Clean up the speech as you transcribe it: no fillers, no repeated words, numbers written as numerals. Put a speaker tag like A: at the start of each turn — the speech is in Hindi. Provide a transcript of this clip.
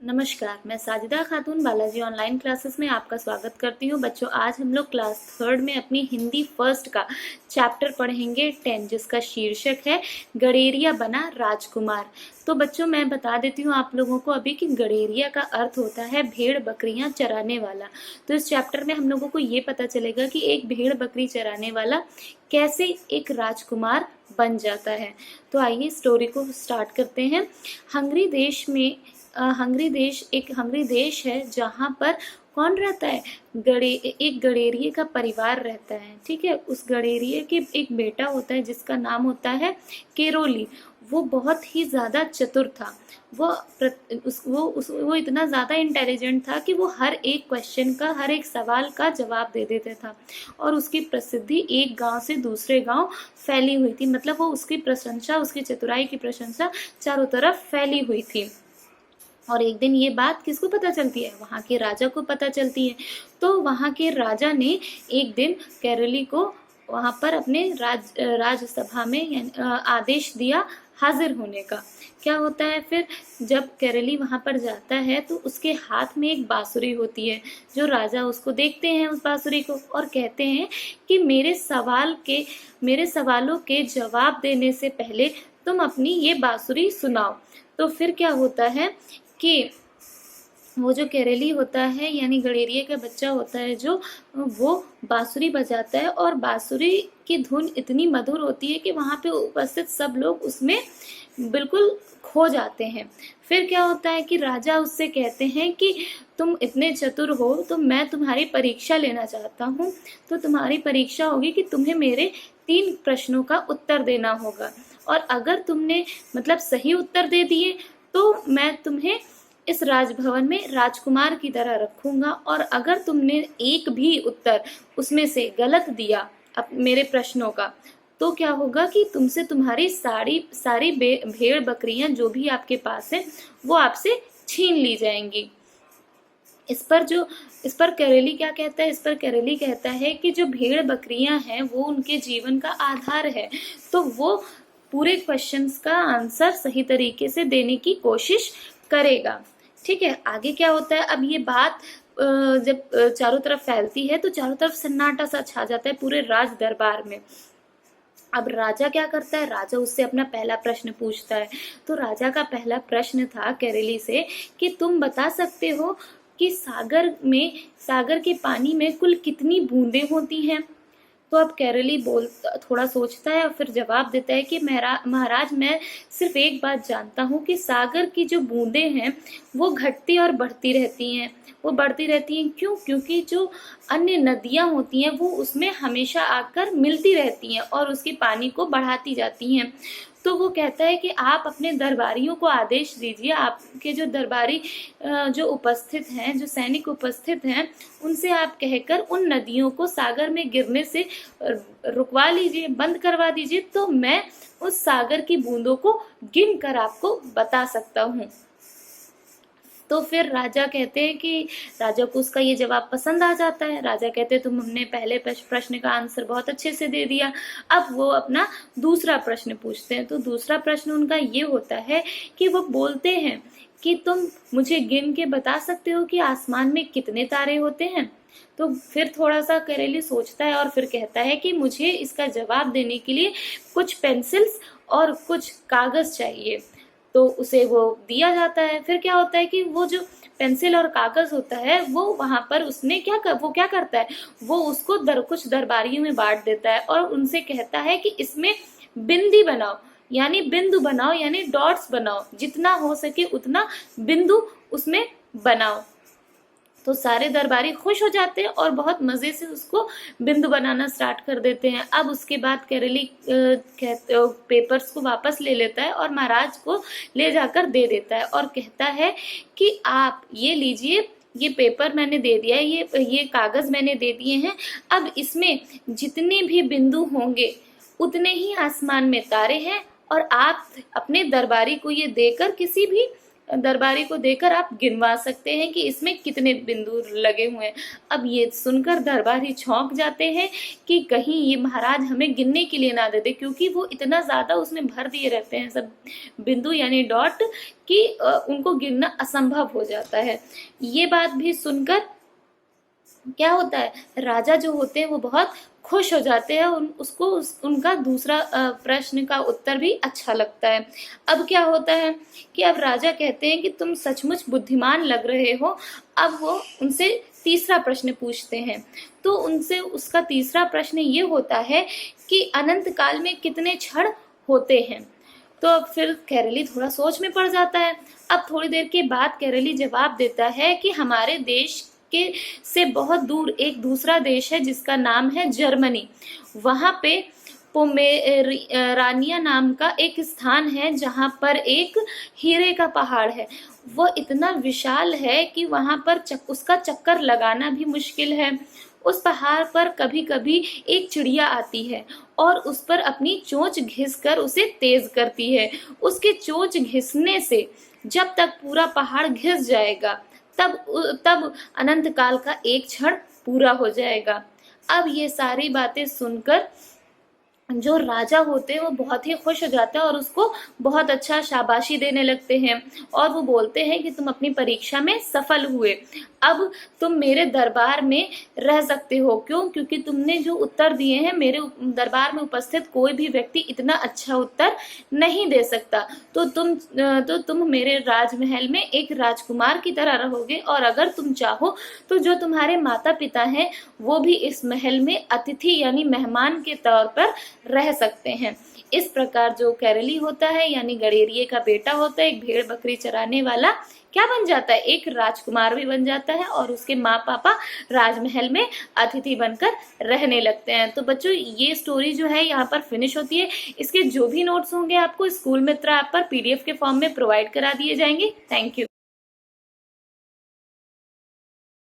A: नमस्कार, मैं साजिदा खातून बालाजी ऑनलाइन क्लासेस में आपका स्वागत करती हूँ। बच्चों, आज हम लोग क्लास 3rd में अपनी हिंदी फर्स्ट का चैप्टर पढ़ेंगे 10, जिसका शीर्षक है गडेरिया बना राजकुमार। तो बच्चों, मैं बता देती हूँ आप लोगों को अभी कि गडेरिया का अर्थ होता है भेड़ बकरियां चराने वाला। तो इस चैप्टर में हम लोगों को ये पता चलेगा कि एक भेड़ बकरी चराने वाला कैसे एक राजकुमार बन जाता है। तो आइए स्टोरी को स्टार्ट करते हैं। हंगरी देश में एक हंगरी देश है जहाँ पर कौन रहता है? एक गडेरिये का परिवार रहता है। ठीक है, उस गडेरिये के एक बेटा होता है जिसका नाम होता है केरोली। वो बहुत ही ज़्यादा चतुर था। वो इतना ज़्यादा इंटेलिजेंट था कि वो हर एक क्वेश्चन का, हर एक सवाल का जवाब दे देता था। और उसकी प्रसिद्धि एक गांव से दूसरे गांव फैली हुई थी। मतलब वो उसकी प्रशंसा, उसकी चतुराई की प्रशंसा चारों तरफ फैली हुई थी। और एक दिन ये बात किसको पता चलती है? वहाँ के राजा को पता चलती है। तो वहाँ के राजा ने एक दिन केरोली को वहाँ पर अपने राजसभा में आदेश दिया हाजिर होने का। क्या होता है फिर? जब केरोली वहाँ पर जाता है तो उसके हाथ में एक बांसुरी होती है। जो राजा उसको देखते हैं उस बांसुरी को और कहते हैं कि मेरे सवालों के जवाब देने से पहले तुम अपनी ये बांसुरी सुनाओ। तो फिर क्या होता है कि वो जो केरोली होता है, यानी गडेरिये का बच्चा होता है, जो वो बांसुरी बजाता है और बांसुरी की धुन इतनी मधुर होती है कि वहाँ पे उपस्थित सब लोग उसमें बिल्कुल खो जाते हैं। फिर क्या होता है कि राजा उससे कहते हैं कि तुम इतने चतुर हो तो मैं तुम्हारी परीक्षा लेना चाहता हूँ। तो तुम्हारी परीक्षा होगी कि तुम्हें मेरे 3 प्रश्नों का उत्तर देना होगा, और अगर तुमने सही उत्तर दे दिए तो मैं तुम्हें इस राजभवन में राजकुमार की तरह रखूंगा, और अगर तुमने एक भी उत्तर उसमें से गलत दिया मेरे प्रश्नों का, तो क्या होगा कि तुमसे तुम्हारी सारी भेड़ बकरियां जो भी आपके पास है वो आपसे छीन ली जाएंगी। इस पर केरोली क्या कहता है? इस पर केरोली कहता है कि जो भेड़ बकरियां हैं वो उनके जीवन का आधार है, तो वो पूरे क्वेश्चंस का आंसर सही तरीके से देने की कोशिश करेगा। ठीक है, आगे क्या होता है? अब ये बात जब चारों तरफ फैलती है तो चारों तरफ सन्नाटा सा छा जाता है पूरे राज दरबार में। अब राजा क्या करता है? राजा उससे अपना पहला प्रश्न पूछता है। तो राजा का पहला प्रश्न था केरोली से कि तुम बता सकते हो कि सागर के पानी में कुल कितनी बूंदें होती हैं? तो अब केरोली थोड़ा सोचता है और फिर जवाब देता है कि महाराज, मैं सिर्फ एक बात जानता हूँ कि सागर की जो बूंदें हैं वो घटती और बढ़ती रहती हैं। वो बढ़ती रहती हैं क्यों? क्योंकि जो अन्य नदियाँ होती हैं वो उसमें हमेशा आकर मिलती रहती हैं और उसके पानी को बढ़ाती जाती हैं। तो वो कहता है कि आप अपने दरबारियों को आदेश दीजिए, आपके जो दरबारी जो उपस्थित हैं, जो सैनिक उपस्थित हैं, उनसे आप कहकर उन नदियों को सागर में गिरने से रुकवा लीजिए, बंद करवा दीजिए, तो मैं उस सागर की बूंदों को गिन कर आपको बता सकता हूँ। तो फिर राजा कहते हैं कि राजा को उसका ये जवाब पसंद आ जाता है। राजा कहते हैं तुमने पहले प्रश्न का आंसर बहुत अच्छे से दे दिया। अब वो अपना दूसरा प्रश्न पूछते हैं। तो दूसरा प्रश्न उनका ये होता है कि वो बोलते हैं कि तुम मुझे गिन के बता सकते हो कि आसमान में कितने तारे होते हैं? तो फिर थोड़ा सा केरोली सोचता है और फिर कहता है कि मुझे इसका जवाब देने के लिए कुछ पेंसिल्स और कुछ कागज चाहिए। तो उसे वो दिया जाता है। फिर क्या होता है कि वो जो पेंसिल और कागज होता है वो वहां पर वो क्या करता है, वो उसको कुछ दरबारियों में बांट देता है और उनसे कहता है कि इसमें बिंदी बनाओ, यानी बिंदु बनाओ, यानी डॉट्स बनाओ, जितना हो सके उतना बिंदु उसमें बनाओ। तो सारे दरबारी खुश हो जाते हैं और बहुत मजे से उसको बिंदु बनाना स्टार्ट कर देते हैं। अब उसके बाद केरोली पेपर्स को वापस ले लेता है और महाराज को ले जाकर दे देता है और कहता है कि आप ये लीजिए, ये पेपर मैंने दे दिया है, ये कागज मैंने दे दिए हैं। अब इसमें जितने भी बिंदु होंगे उतने ही आसमान में तारे हैं, और आप अपने दरबारी को ये देकर किसी भी दरबारी को देकर आप गिनवा सकते हैं कि इसमें कितने बिंदु लगे हुए हैं। अब ये सुनकर दरबारी चौंक जाते हैं कि कहीं ये महाराज हमें गिनने के लिए ना दे दे, क्योंकि वो इतना ज्यादा उसमें भर दिए रहते हैं सब बिंदु यानी डॉट कि उनको गिनना असंभव हो जाता है। ये बात भी सुनकर क्या होता है, राजा जो होते हैं वो बहुत खुश हो जाते हैं। उसको उनका दूसरा प्रश्न का उत्तर भी अच्छा लगता है। अब क्या होता है कि अब राजा कहते हैं कि तुम सचमुच बुद्धिमान लग रहे हो। अब वो उनसे तीसरा प्रश्न पूछते हैं। तो उनसे उसका तीसरा प्रश्न ये होता है कि अनंत काल में कितने क्षण होते हैं। तो अब फिर कैरली थोड़ा सोच में पड़ जाता है। अब थोड़ी देर के बाद कैरली जवाब देता है कि हमारे देश के से बहुत दूर एक दूसरा देश है जिसका नाम है जर्मनी। वहां पे पोमेरानिया नाम का एक स्थान है जहां पर एक हीरे का पहाड़ है। वो इतना विशाल है कि वहां पर उसका चक्कर लगाना भी मुश्किल है। उस पहाड़ पर कभी कभी एक चिड़िया आती है और उस पर अपनी चोंच घिसकर उसे तेज करती है। उसके चोंच घिसने से जब तक पूरा पहाड़ घिस जाएगा तब अनंत काल का एक क्षण पूरा हो जाएगा। अब ये सारी बातें सुनकर जो राजा होते हैं वो बहुत ही खुश हो जाते हैं और उसको बहुत अच्छा शाबाशी देने लगते हैं और वो बोलते हैं कि तुम अपनी परीक्षा में सफल हुए। अब तुम मेरे दरबार में रह सकते हो। क्यों? क्योंकि तुमने जो उत्तर दिए हैं मेरे दरबार में उपस्थित कोई भी व्यक्ति इतना अच्छा उत्तर नहीं दे सकता। तो तुम मेरे राजमहल में एक राजकुमार की तरह रहोगे और अगर तुम चाहो तो जो तुम्हारे माता पिता हैं वो भी इस महल में अतिथि यानी मेहमान के तौर पर रह सकते हैं। इस प्रकार जो कैरली होता है यानी गडेरिये का बेटा होता है, एक भेड़ बकरी चराने वाला, क्या बन जाता है, एक राजकुमार भी बन जाता है और उसके माँ पापा राजमहल में अतिथि बनकर रहने लगते हैं। तो बच्चों ये स्टोरी जो है यहाँ पर फिनिश होती है। इसके जो भी नोट्स होंगे आपको स्कूल मित्र ऐप पर PDF के फॉर्म में प्रोवाइड करा दिए जाएंगे। Thank you.